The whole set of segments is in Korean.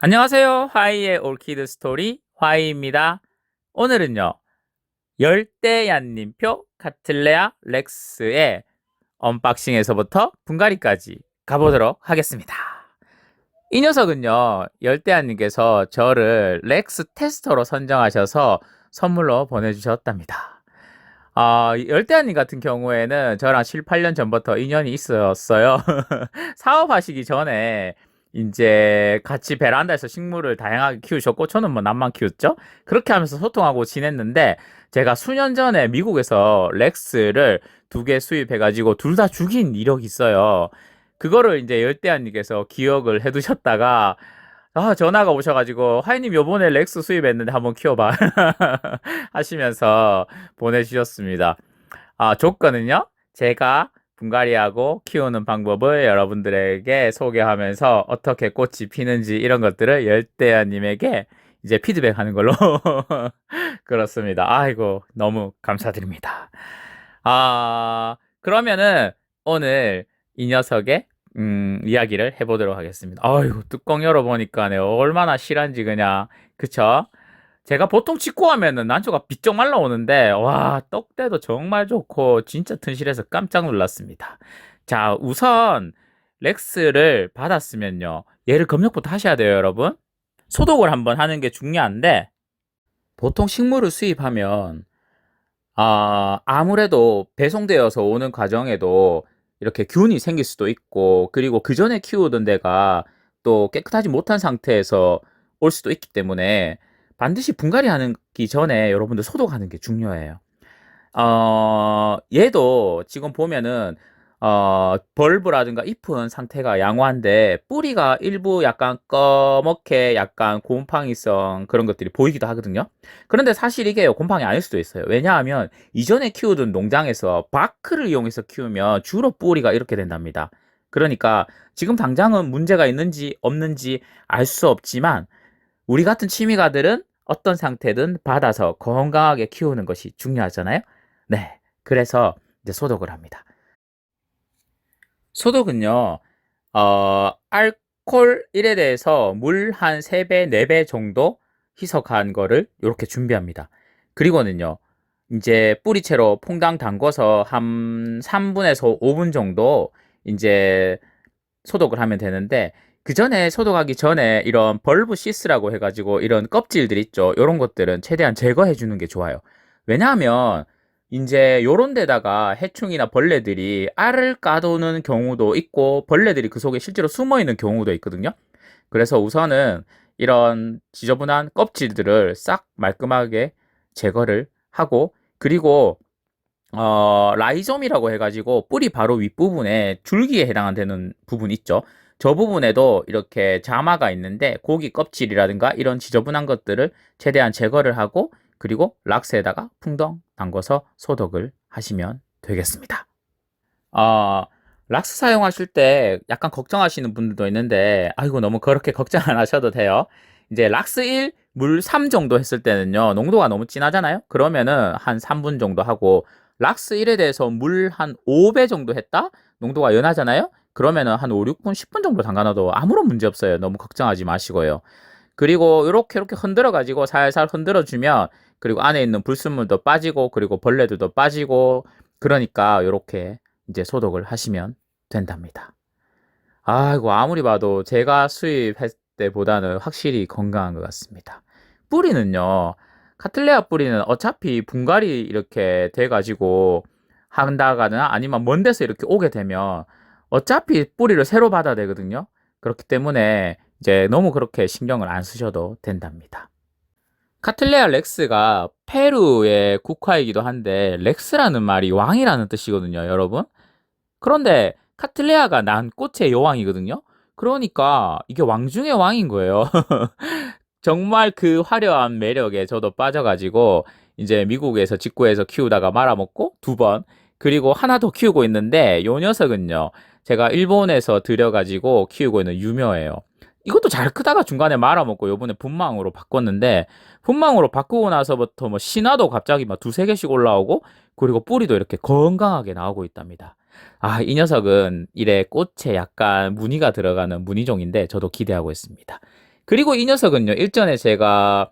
안녕하세요. 화이의 올키드 스토리 화이입니다. 오늘은요. 열대야님표 카틀레아 렉스의 언박싱에서부터 분갈이까지 가보도록 하겠습니다. 이 녀석은요. 열대야님께서 저를 렉스 테스터로 선정하셔서 선물로 보내주셨답니다. 열대야님 같은 경우에는 저랑 7, 8년 전부터 인연이 있었어요. 사업하시기 전에 이제 같이 베란다에서 식물을 다양하게 키우셨고 저는 뭐 남만 키웠죠. 그렇게 하면서 소통하고 지냈는데 제가 수년 전에 미국에서 렉스를 2개 수입해가지고 둘 다 죽인 이력이 있어요. 그거를 이제 열대야님께서 기억을 해두셨다가 전화가 오셔가지고 하이님 요번에 렉스 수입했는데 한번 키워봐 하시면서 보내주셨습니다. 조건은요, 제가 분갈이하고 키우는 방법을 여러분들에게 소개하면서 어떻게 꽃이 피는지 이런 것들을 열대야님에게 이제 피드백하는 걸로 그렇습니다. 아이고, 너무 감사드립니다. 그러면은 오늘 이 녀석의 이야기를 해보도록 하겠습니다. 아이고, 뚜껑 열어보니까 얼마나 실한지 그냥, 그쵸? 제가 보통 직구하면은 난초가 비쩍 말라오는데, 와, 떡대도 정말 좋고, 진짜 튼실해서 깜짝 놀랐습니다. 자, 우선, 렉스를 받았으면요. 얘를 검역부터 하셔야 돼요, 여러분. 소독을 한번 하는 게 중요한데, 보통 식물을 수입하면, 아무래도 배송되어서 오는 과정에도 이렇게 균이 생길 수도 있고, 그리고 그 전에 키우던 데가 또 깨끗하지 못한 상태에서 올 수도 있기 때문에 반드시 분갈이 하기 전에 여러분들 소독하는 게 중요해요. 얘도 지금 보면은 벌브라든가 잎은 상태가 양호한데 뿌리가 일부 약간 꺼멓게 약간 곰팡이성 그런 것들이 보이기도 하거든요. 그런데 사실 이게 곰팡이 아닐 수도 있어요. 왜냐하면 이전에 키우던 농장에서 바크를 이용해서 키우면 주로 뿌리가 이렇게 된답니다. 그러니까 지금 당장은 문제가 있는지 없는지 알 수 없지만 우리 같은 취미가들은 어떤 상태든 받아서 건강하게 키우는 것이 중요하잖아요. 네. 그래서 이제 소독을 합니다. 소독은요, 알콜 1에 대해서 물 한 3배, 4배 정도 희석한 거를 이렇게 준비합니다. 그리고는요, 이제 뿌리채로 퐁당 담궈서 한 3분에서 5분 정도 이제 소독을 하면 되는데, 그 전에 소독하기 전에 이런 벌브 시스라고 해가지고 이런 껍질들 있죠. 이런 것들은 최대한 제거해 주는 게 좋아요. 왜냐하면 이제 요런 데다가 해충이나 벌레들이 알을 까도는 경우도 있고 벌레들이 그 속에 실제로 숨어 있는 경우도 있거든요. 그래서 우선은 이런 지저분한 껍질들을 싹 말끔하게 제거를 하고 그리고 라이좀이라고 해가지고 뿌리 바로 윗부분에 줄기에 해당되는 부분 있죠. 저 부분에도 이렇게 자마가 있는데 고기 껍질이라든가 이런 지저분한 것들을 최대한 제거를 하고 그리고 락스에다가 풍덩 담궈서 소독을 하시면 되겠습니다. 어, 락스 사용하실 때 약간 걱정하시는 분들도 있는데 아이고 너무 그렇게 걱정 안 하셔도 돼요. 이제 락스 1, 물 3 정도 했을 때는요. 농도가 너무 진하잖아요. 그러면은 한 3분 정도 하고 락스 1에 대해서 물 한 5배 정도 했다? 농도가 연하잖아요. 그러면은 한 5, 6분, 10분 정도 담가놔도 아무런 문제 없어요. 너무 걱정하지 마시고요. 그리고 이렇게 흔들어 가지고 살살 흔들어 주면 그리고 안에 있는 불순물도 빠지고 그리고 벌레들도 빠지고 그러니까 이렇게 이제 소독을 하시면 된답니다. 아이고 아무리 봐도 제가 수입할 때보다는 확실히 건강한 것 같습니다. 뿌리는요. 카틀레아 뿌리는 어차피 분갈이 이렇게 돼 가지고 한다거나 아니면 먼 데서 이렇게 오게 되면 어차피 뿌리를 새로 받아야 되거든요. 그렇기 때문에 이제 너무 그렇게 신경을 안 쓰셔도 된답니다. 카틀레아 렉스가 페루의 국화이기도 한데 렉스라는 말이 왕이라는 뜻이거든요, 여러분. 그런데 카틀레아가 난 꽃의 여왕이거든요. 그러니까 이게 왕 중의 왕인 거예요. 정말 그 화려한 매력에 저도 빠져가지고 이제 미국에서 직구해서 키우다가 말아먹고 2번 그리고 하나 더 키우고 있는데 요 녀석은요 제가 일본에서 들여가지고 키우고 있는 유묘예요. 이것도 잘 크다가 중간에 말아먹고 요번에 분망으로 바꿨는데 분망으로 바꾸고 나서부터 뭐 신화도 갑자기 막 2, 3개씩 올라오고 그리고 뿌리도 이렇게 건강하게 나오고 있답니다. 이 녀석은 이래 꽃에 약간 무늬가 들어가는 무늬종인데 저도 기대하고 있습니다. 그리고 이 녀석은요, 일전에 제가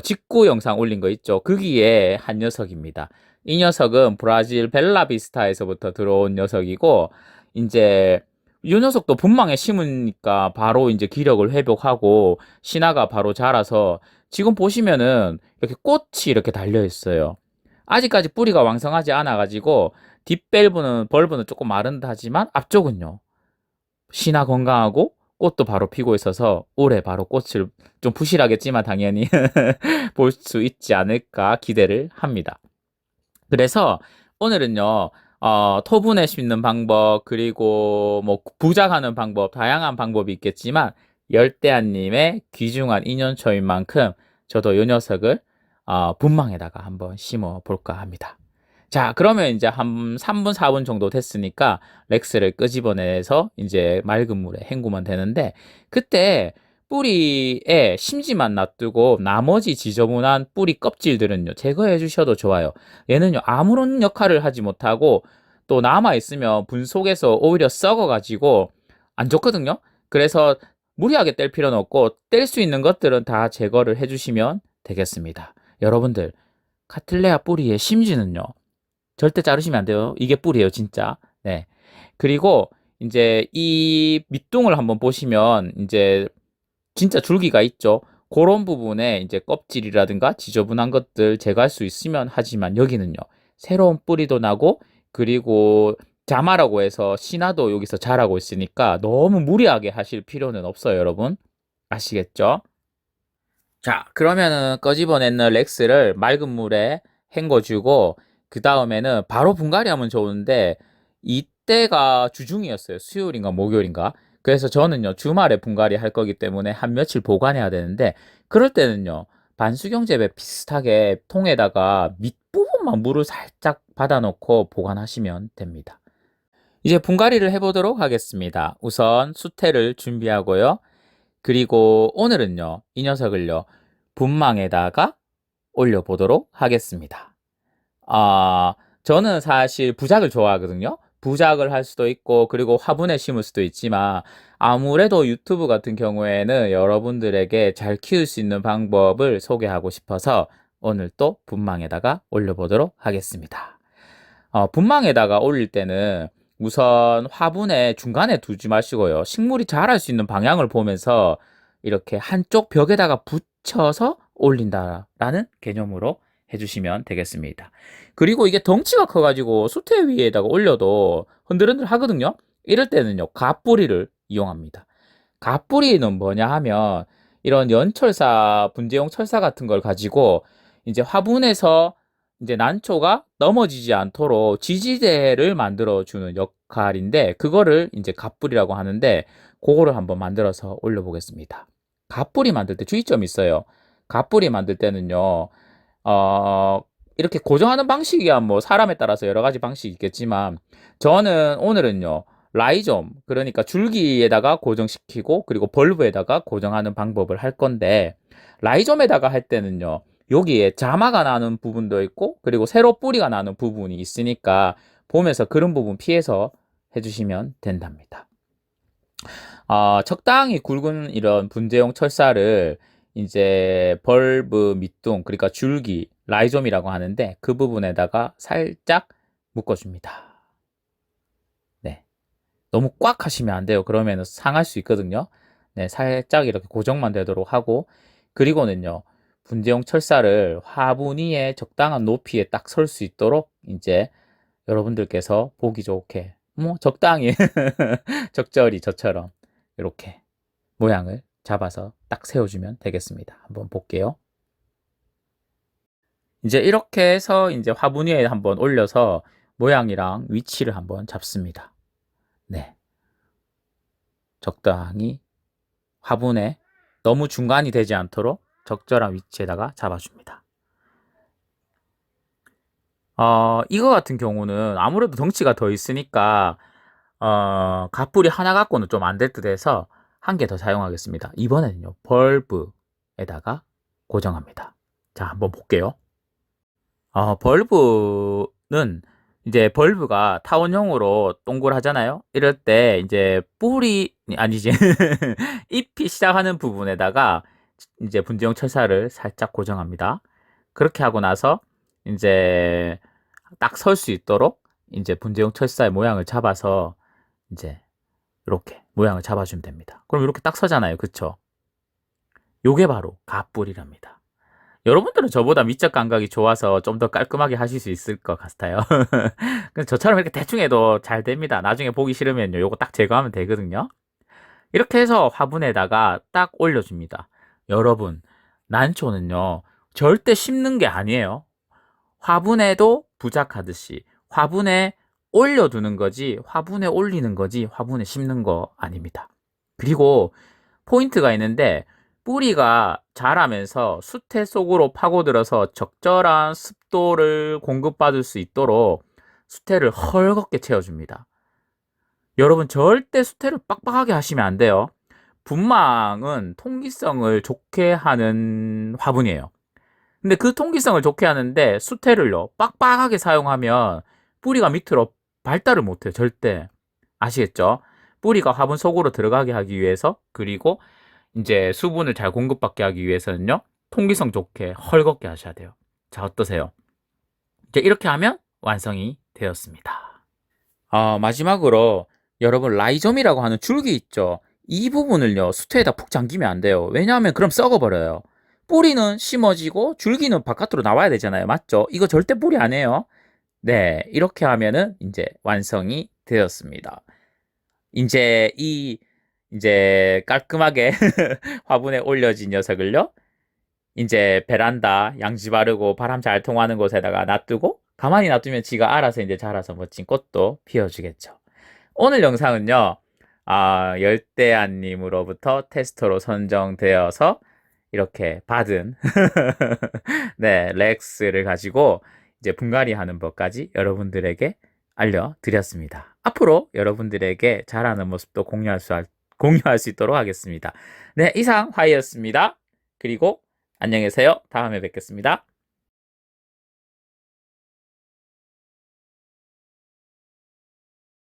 직구 영상 올린 거 있죠. 거기에 한 녀석입니다. 이 녀석은 브라질 벨라비스타에서부터 들어온 녀석이고, 이제 이 녀석도 분망에 심으니까 바로 이제 기력을 회복하고 신화가 바로 자라서 지금 보시면은 이렇게 꽃이 이렇게 달려 있어요. 아직까지 뿌리가 왕성하지 않아가지고 뒷밸브는 조금 마른 듯하지만 앞쪽은요, 신화 건강하고 꽃도 바로 피고 있어서 올해 바로 꽃을 좀 부실하겠지만 당연히 볼 수 있지 않을까 기대를 합니다. 그래서 오늘은요, 토분에 심는 방법, 그리고 뭐 부작하는 방법, 다양한 방법이 있겠지만 열대안님의 귀중한 인연초인 만큼 저도 이 녀석을 분망에다가 한번 심어 볼까 합니다. 자, 그러면 이제 한 3분, 4분 정도 됐으니까 렉스를 끄집어내서 이제 맑은 물에 헹구면 되는데, 그때 뿌리에 심지만 놔두고 나머지 지저분한 뿌리 껍질들은요, 제거해 주셔도 좋아요. 얘는요, 아무런 역할을 하지 못하고 또 남아있으면 분 속에서 오히려 썩어가지고 안 좋거든요. 그래서 무리하게 뗄 필요는 없고 뗄 수 있는 것들은 다 제거를 해주시면 되겠습니다. 여러분들, 카틀레아 뿌리의 심지는요, 절대 자르시면 안 돼요. 이게 뿌리예요, 진짜. 네. 그리고 이제 이 밑둥을 한번 보시면 이제 진짜 줄기가 있죠. 그런 부분에 이제 껍질이라든가 지저분한 것들 제거할 수 있으면 하지만 여기는요, 새로운 뿌리도 나고 그리고 자마라고 해서 신화도 여기서 자라고 있으니까 너무 무리하게 하실 필요는 없어요, 여러분. 아시겠죠? 자, 그러면은 꺼집어내는 렉스를 맑은 물에 헹궈주고 그 다음에는 바로 분갈이 하면 좋은데 이때가 주중이었어요. 수요일인가 목요일인가. 그래서 저는요, 주말에 분갈이 할 거기 때문에 한 며칠 보관해야 되는데 그럴 때는요, 반수경재배 비슷하게 통에다가 밑부분만 물을 살짝 받아놓고 보관하시면 됩니다. 이제 분갈이를 해보도록 하겠습니다. 우선 수태를 준비하고요. 그리고 오늘은요, 이 녀석을요, 분망에다가 올려보도록 하겠습니다. 저는 사실 부작을 좋아하거든요. 부작을 할 수도 있고, 그리고 화분에 심을 수도 있지만, 아무래도 유튜브 같은 경우에는 여러분들에게 잘 키울 수 있는 방법을 소개하고 싶어서 오늘 또 분망에다가 올려보도록 하겠습니다. 분망에다가 올릴 때는 우선 화분에 중간에 두지 마시고요. 식물이 자랄 수 있는 방향을 보면서 이렇게 한쪽 벽에다가 붙여서 올린다라는 개념으로 해주시면 되겠습니다. 그리고 이게 덩치가 커가지고 수태 위에다가 올려도 흔들흔들 하거든요. 이럴 때는요, 갓뿌리를 이용합니다. 갓뿌리는 뭐냐 하면 이런 연철사, 분재용 철사 같은 걸 가지고 이제 화분에서 이제 난초가 넘어지지 않도록 지지대를 만들어주는 역할인데 그거를 이제 갓뿌리라고 하는데 그거를 한번 만들어서 올려보겠습니다. 갓뿌리 만들 때 주의점이 있어요. 갓뿌리 만들 때는요, 이렇게 고정하는 방식이야 뭐 사람에 따라서 여러 가지 방식이 있겠지만 저는 오늘은요, 라이좀, 그러니까 줄기에다가 고정시키고 그리고 벌브에다가 고정하는 방법을 할 건데 라이좀에다가 할 때는요, 여기에 자마가 나는 부분도 있고 그리고 새로 뿌리가 나는 부분이 있으니까 보면서 그런 부분 피해서 해주시면 된답니다. 적당히 굵은 이런 분재용 철사를 이제 벌브 밑둥, 그러니까 줄기, 라이좀이라고 하는데 그 부분에다가 살짝 묶어줍니다. 네, 너무 꽉 하시면 안 돼요. 그러면 상할 수 있거든요. 네, 살짝 이렇게 고정만 되도록 하고 그리고는요, 분재용 철사를 화분 위에 적당한 높이에 딱 설 수 있도록 이제 여러분들께서 보기 좋게 뭐 적당히 적절히 저처럼 이렇게 모양을 잡아서 딱 세워주면 되겠습니다. 한번 볼게요. 이제 이렇게 해서 이제 화분 위에 한번 올려서 모양이랑 위치를 한번 잡습니다. 네, 적당히 화분에 너무 중간이 되지 않도록 적절한 위치에다가 잡아줍니다. 이거 같은 경우는 아무래도 덩치가 더 있으니까 갓뿌리 하나 갖고는 좀 안 될 듯 해서 한 개 더 사용하겠습니다. 이번에는요, 벌브에다가 고정합니다. 자, 한번 볼게요. 벌브는 이제 벌브가 타원형으로 동글하잖아요. 이럴 때 이제 뿌리 아니지 잎이 시작하는 부분에다가 이제 분재용 철사를 살짝 고정합니다. 그렇게 하고 나서 이제 딱 설 수 있도록 이제 분재용 철사의 모양을 잡아서 이제 이렇게 모양을 잡아주면 됩니다. 그럼 이렇게 딱 서잖아요. 그쵸? 요게 바로 갓불이랍니다. 여러분들은 저보다 미적 감각이 좋아서 좀 더 깔끔하게 하실 수 있을 것 같아요. 그래서 저처럼 이렇게 대충 해도 잘 됩니다. 나중에 보기 싫으면요. 요거 딱 제거하면 되거든요. 이렇게 해서 화분에다가 딱 올려줍니다. 여러분, 난초는요. 절대 심는 게 아니에요. 화분에도 부작하듯이 화분에 올려두는 거지 화분에 올리는 거지 화분에 심는 거 아닙니다. 그리고 포인트가 있는데 뿌리가 자라면서 수태 속으로 파고들어서 적절한 습도를 공급받을 수 있도록 수태를 헐겁게 채워줍니다. 여러분 절대 수태를 빡빡하게 하시면 안 돼요. 분망은 통기성을 좋게 하는 화분이에요. 근데 그 통기성을 좋게 하는데 수태를요 빡빡하게 사용하면 뿌리가 밑으로 발달을 못해요. 절대. 아시겠죠? 뿌리가 화분 속으로 들어가게 하기 위해서 그리고 이제 수분을 잘 공급받게 하기 위해서는요 통기성 좋게 헐겁게 하셔야 돼요. 자, 어떠세요? 이제 이렇게 하면 완성이 되었습니다. 마지막으로 여러분 라이좀이라고 하는 줄기 있죠? 이 부분을요 수태에다 푹 잠기면 안 돼요. 왜냐하면 그럼 썩어버려요. 뿌리는 심어지고 줄기는 바깥으로 나와야 되잖아요. 맞죠? 이거 절대 뿌리 안 해요. 네, 이렇게 하면은 이제 완성이 되었습니다. 이제 깔끔하게 화분에 올려진 녀석을요. 이제 베란다 양지 바르고 바람 잘 통하는 곳에다가 놔두고 가만히 놔두면 지가 알아서 이제 자라서 멋진 꽃도 피워주겠죠. 오늘 영상은요. 열대안님으로부터 테스터로 선정되어서 이렇게 받은 네, 렉스를 가지고 이제 분갈이 하는 법까지 여러분들에게 알려드렸습니다. 앞으로 여러분들에게 자라는 모습도 공유할 수 있도록 하겠습니다. 네, 이상 화이였습니다. 그리고 안녕히 계세요. 다음에 뵙겠습니다.